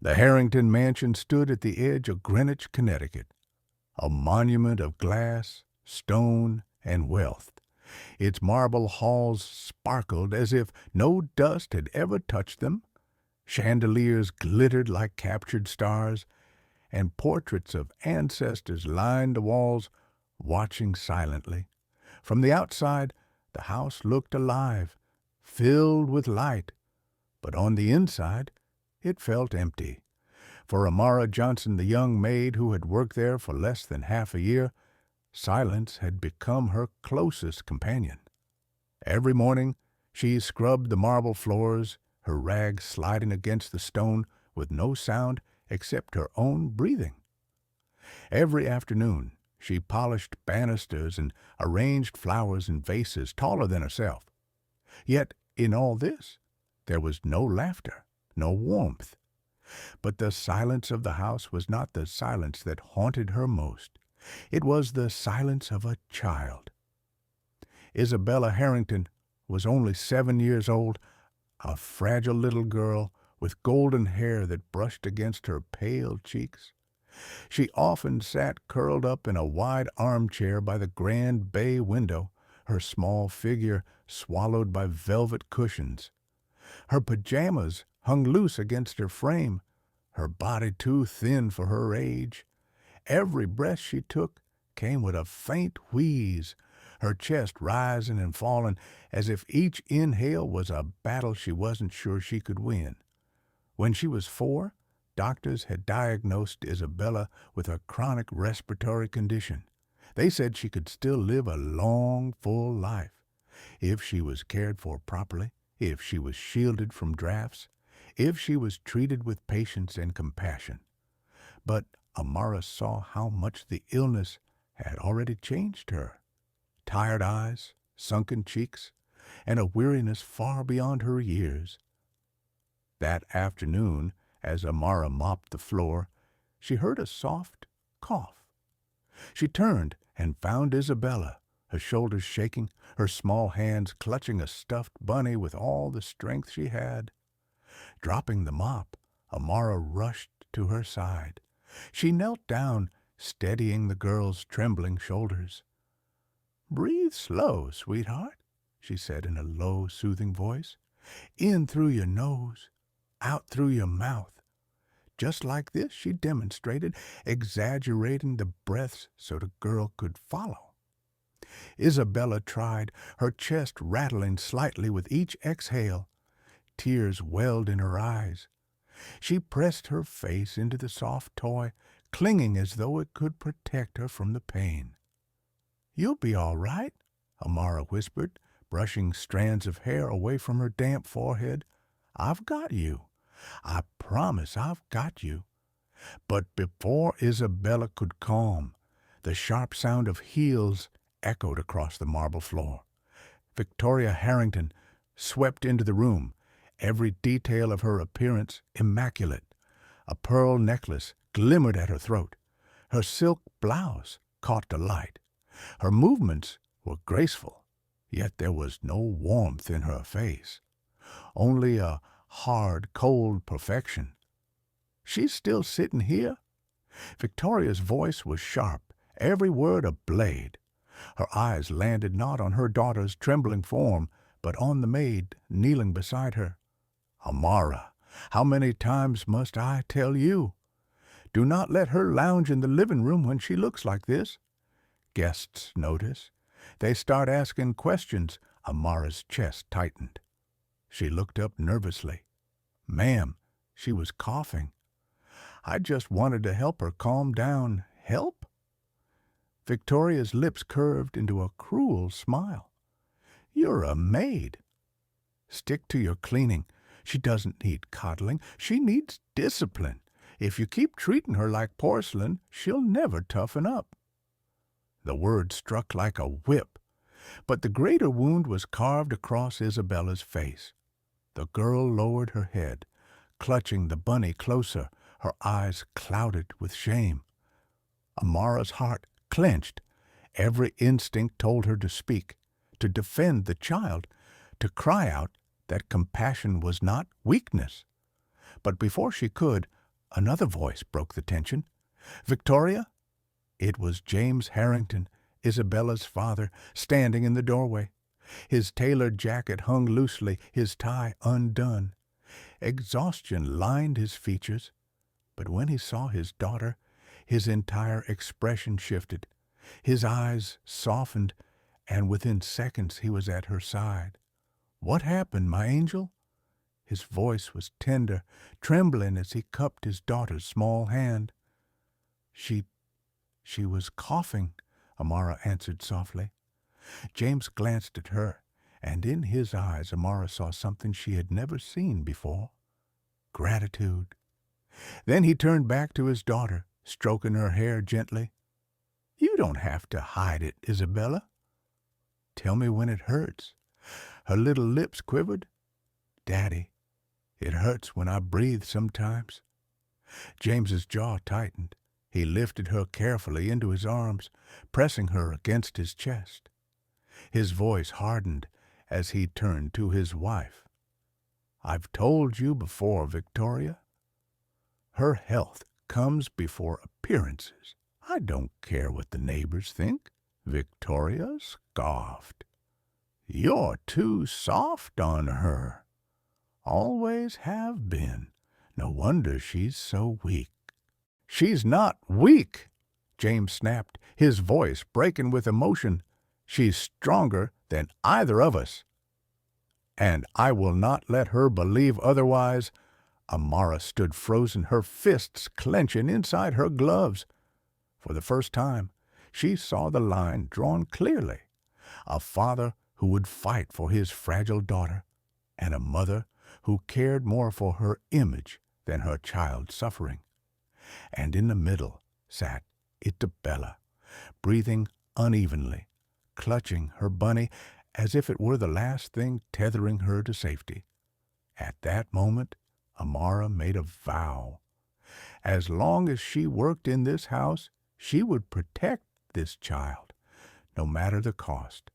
The Harrington mansion stood at the edge of Greenwich, Connecticut, a monument of glass, stone, and wealth. Its marble halls sparkled as if no dust had ever touched them. Chandeliers glittered like captured stars, and portraits of ancestors lined the walls, watching silently. From the outside, the house looked alive, filled with light, but on the inside, it felt empty. For Amara Johnson, the young maid who had worked there for less than half a year, silence had become her closest companion. Every morning, she scrubbed the marble floors, her rags sliding against the stone with no sound except her own breathing. Every afternoon, she polished banisters and arranged flowers in vases taller than herself. Yet, in all this, there was no laughter, no warmth. But the silence of the house was not the silence that haunted her most. It was the silence of a child. Isabella Harrington was only 7 years old, a fragile little girl with golden hair that brushed against her pale cheeks. She often sat curled up in a wide armchair by the grand bay window, her small figure swallowed by velvet cushions. Her pajamas hung loose against her frame, her body too thin for her age. Every breath she took came with a faint wheeze, her chest rising and falling as if each inhale was a battle she wasn't sure she could win. When she was 4, doctors had diagnosed Isabella with a chronic respiratory condition. They said she could still live a long, full life if she was cared for properly, if she was shielded from drafts, if she was treated with patience and compassion. But Amara saw how much the illness had already changed her. Tired eyes, sunken cheeks, and a weariness far beyond her years. That afternoon, as Amara mopped the floor, she heard a soft cough. She turned and found Isabella, her shoulders shaking, her small hands clutching a stuffed bunny with all the strength she had. Dropping the mop, Amara rushed to her side. She knelt down, steadying the girl's trembling shoulders. "Breathe slow, sweetheart," she said in a low, soothing voice. "In through your nose, out through your mouth." Just like this, she demonstrated, exaggerating the breaths so the girl could follow. Isabella tried, her chest rattling slightly with each exhale. Tears welled in her eyes. She pressed her face into the soft toy, clinging as though it could protect her from the pain. "You'll be all right," Amara whispered, brushing strands of hair away from her damp forehead. "I've got you. I promise I've got you." But before Isabella could calm, the sharp sound of heels echoed across the marble floor. Victoria Harrington swept into the room, every detail of her appearance immaculate. A pearl necklace glimmered at her throat. Her silk blouse caught the light. Her movements were graceful, yet there was no warmth in her face, only a hard, cold perfection. "She's still sitting here?" Victoria's voice was sharp, every word a blade. Her eyes landed not on her daughter's trembling form, but on the maid kneeling beside her. "Amara, how many times must I tell you? Do not let her lounge in the living room when she looks like this." Guests notice. They start asking questions. Amara's chest tightened. She looked up nervously. "Ma'am," she was coughing. "I just wanted to help her calm down." "Help?" Victoria's lips curved into a cruel smile. "You're a maid. Stick to your cleaning. She doesn't need coddling. She needs discipline. If you keep treating her like porcelain, she'll never toughen up." The word struck like a whip, but the greater wound was carved across Isabella's face. The girl lowered her head, clutching the bunny closer, her eyes clouded with shame. Amara's heart clenched. Every instinct told her to speak, to defend the child, to cry out that compassion was not weakness. But before she could, Another voice broke the tension. "Victoria?" It was James Harrington, Isabella's father, standing in the doorway. His tailored jacket hung loosely, his tie undone. Exhaustion lined his features, but when he saw his daughter, his entire expression shifted. His eyes softened, and within seconds he was at her side. "What happened, my angel?" His voice was tender, trembling as he cupped his daughter's small hand. She was coughing," Amara answered softly. James glanced at her, and in his eyes Amara saw something she had never seen before: gratitude. Then he turned back to his daughter, stroking her hair gently. "You don't have to hide it, Isabella. Tell me when it hurts." Her little lips quivered. "Daddy, it hurts when I breathe sometimes." James's jaw tightened. He lifted her carefully into his arms, pressing her against his chest. His voice hardened as he turned to his wife. "I've told you before, Victoria. Her health comes before appearances. I don't care what the neighbors think." Victoria scoffed. "You're too soft on her. Always have been. No wonder she's so weak." "She's not weak," James snapped, his voice breaking with emotion. "She's stronger than either of us. And I will not let her believe otherwise." Amara stood frozen, her fists clenching inside her gloves. For the first time, she saw the line drawn clearly. A father who would fight for his fragile daughter, and a mother who cared more for her image than her child's suffering. And in the middle sat Isabella, breathing unevenly, clutching her bunny as if it were the last thing tethering her to safety. At that moment, Amara made a vow. As long as she worked in this house, she would protect this child, no matter the cost.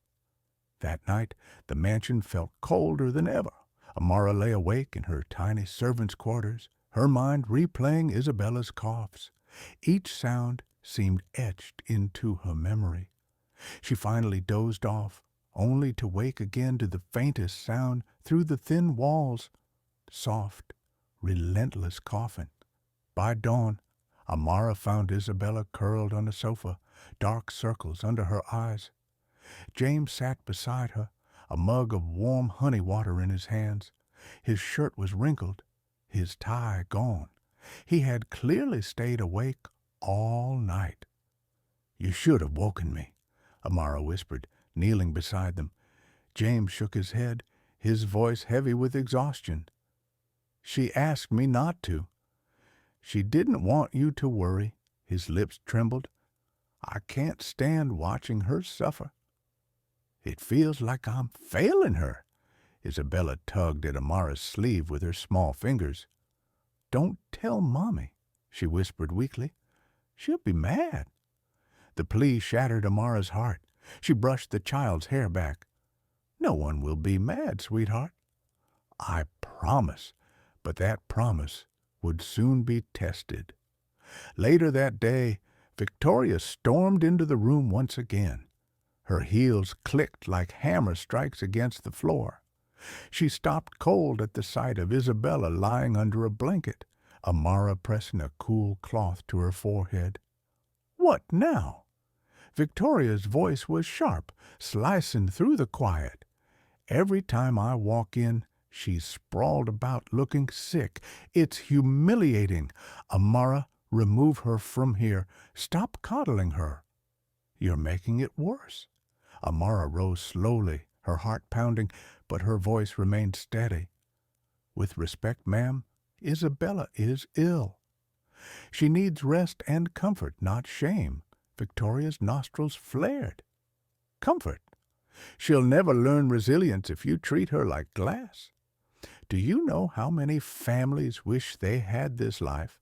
That night, the mansion felt colder than ever. Amara lay awake in her tiny servants' quarters, her mind replaying Isabella's coughs. Each sound seemed etched into her memory. She finally dozed off, only to wake again to the faintest sound through the thin walls: soft, relentless coughing. By dawn, Amara found Isabella curled on the sofa, dark circles under her eyes. James sat beside her, a mug of warm honey water in his hands. His shirt was wrinkled, his tie gone. He had clearly stayed awake all night. "You should have woken me," Amara whispered, kneeling beside them. James shook his head, his voice heavy with exhaustion. "She asked me not to. She didn't want you to worry." His lips trembled. "I can't stand watching her suffer. It feels like I'm failing her." Isabella tugged at Amara's sleeve with her small fingers. "Don't tell Mommy," she whispered weakly. "She'll be mad." The plea shattered Amara's heart. She brushed the child's hair back. "No one will be mad, sweetheart." "I promise." But that promise would soon be tested. Later that day, Victoria stormed into the room once again. Her heels clicked like hammer strikes against the floor. She stopped cold at the sight of Isabella lying under a blanket, Amara pressing a cool cloth to her forehead. "What now?" Victoria's voice was sharp, slicing through the quiet. "Every time I walk in, she's sprawled about looking sick. It's humiliating. Amara, remove her from here. Stop coddling her. You're making it worse." Amara rose slowly, her heart pounding, but her voice remained steady. "With respect, ma'am, Isabella is ill. She needs rest and comfort, not shame." Victoria's nostrils flared. "Comfort? She'll never learn resilience if you treat her like glass. Do you know how many families wish they had this life,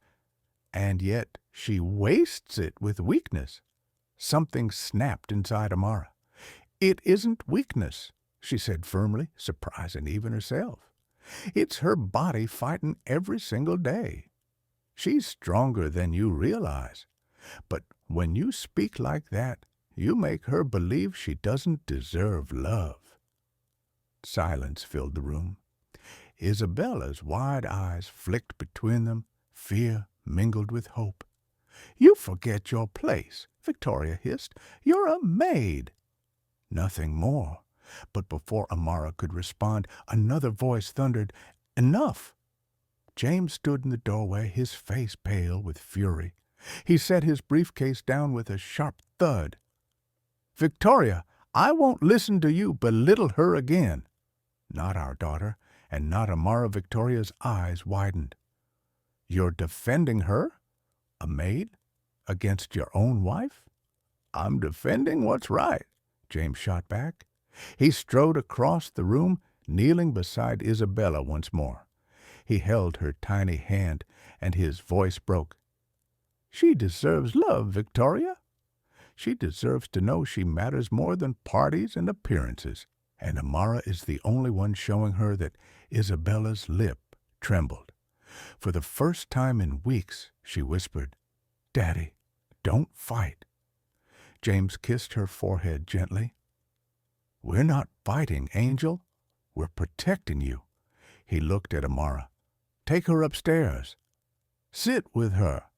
and yet she wastes it with weakness?" Something snapped inside Amara. "It isn't weakness," she said firmly, surprising even herself. "It's her body fighting every single day." She's stronger than you realize. But when you speak like that, you make her believe she doesn't deserve love." Silence filled the room. Isabella's wide eyes flicked between them, fear mingled with hope. "You forget your place," Victoria hissed. "You're a maid." Nothing more. But before Amara could respond, another voice thundered, "Enough!" James stood in the doorway, his face pale with fury. He set his briefcase down with a sharp thud. "Victoria, I won't listen to you belittle her again." "Not our daughter, and not Amara." Victoria's eyes widened. "You're defending her? A maid? Against your own wife?" "I'm defending what's right," James shot back. He strode across the room, kneeling beside Isabella once more. He held her tiny hand, and his voice broke. "She deserves love, Victoria. She deserves to know she matters more than parties and appearances." And Amara is the only one showing her that Isabella's lip trembled. For the first time in weeks, she whispered, "Daddy, don't fight." James kissed her forehead gently. "We're not fighting, Angel. We're protecting you." He looked at Amara. "Take her upstairs. Sit with her."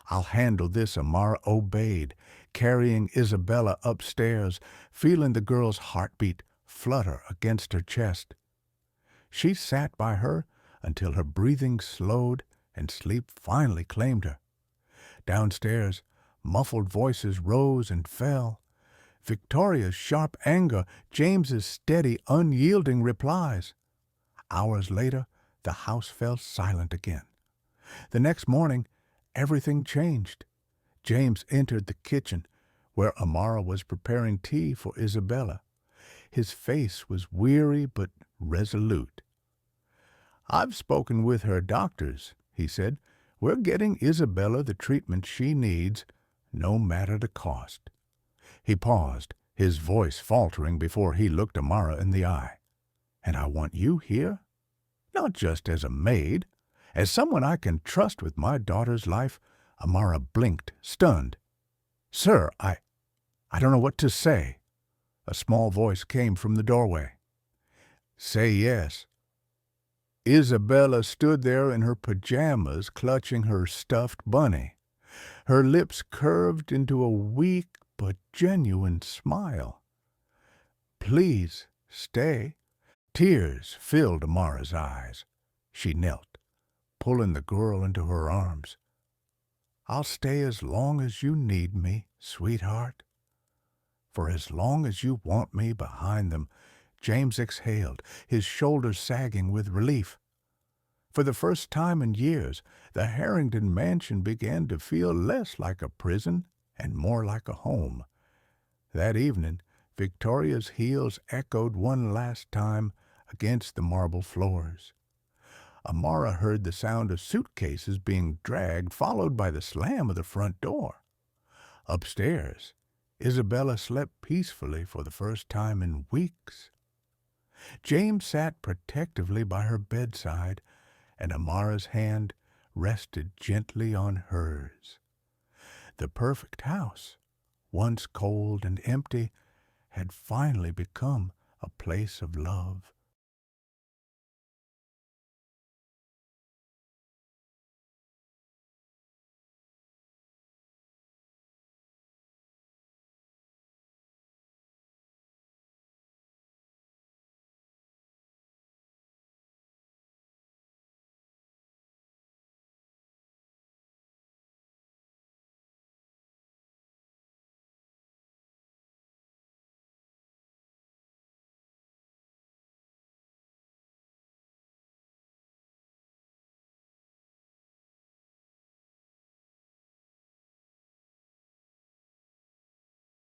"I'll handle this." Amara obeyed, carrying Isabella upstairs, feeling the girl's heartbeat flutter against her chest. She sat by her until her breathing slowed and sleep finally claimed her. Downstairs, muffled voices rose and fell. Victoria's sharp anger, James's steady, unyielding replies. Hours later, the house fell silent again. The next morning, everything changed. James entered the kitchen, where Amara was preparing tea for Isabella. His face was weary but resolute. "I've spoken with her doctors," he said. "We're getting Isabella the treatment she needs, no matter the cost." He paused, his voice faltering before he looked Amara in the eye. "And I want you here, not just as a maid, as someone I can trust with my daughter's life." Amara blinked, stunned. "Sir, I don't know what to say." A small voice came from the doorway. "Say yes." Isabella stood there in her pajamas, clutching her stuffed bunny. Her lips curved into a weak but genuine smile. "Please, stay." Tears filled Amara's eyes. She knelt, pulling the girl into her arms. "I'll stay as long as you need me, sweetheart." "For as long as you want me." Behind them, James exhaled, his shoulders sagging with relief. For the first time in years, the Harrington mansion began to feel less like a prison and more like a home. That evening, Victoria's heels echoed one last time against the marble floors. Amara heard the sound of suitcases being dragged, followed by the slam of the front door. Upstairs, Isabella slept peacefully for the first time in weeks. James sat protectively by her bedside, and Amara's hand rested gently on hers. The perfect house, once cold and empty, had finally become a place of love.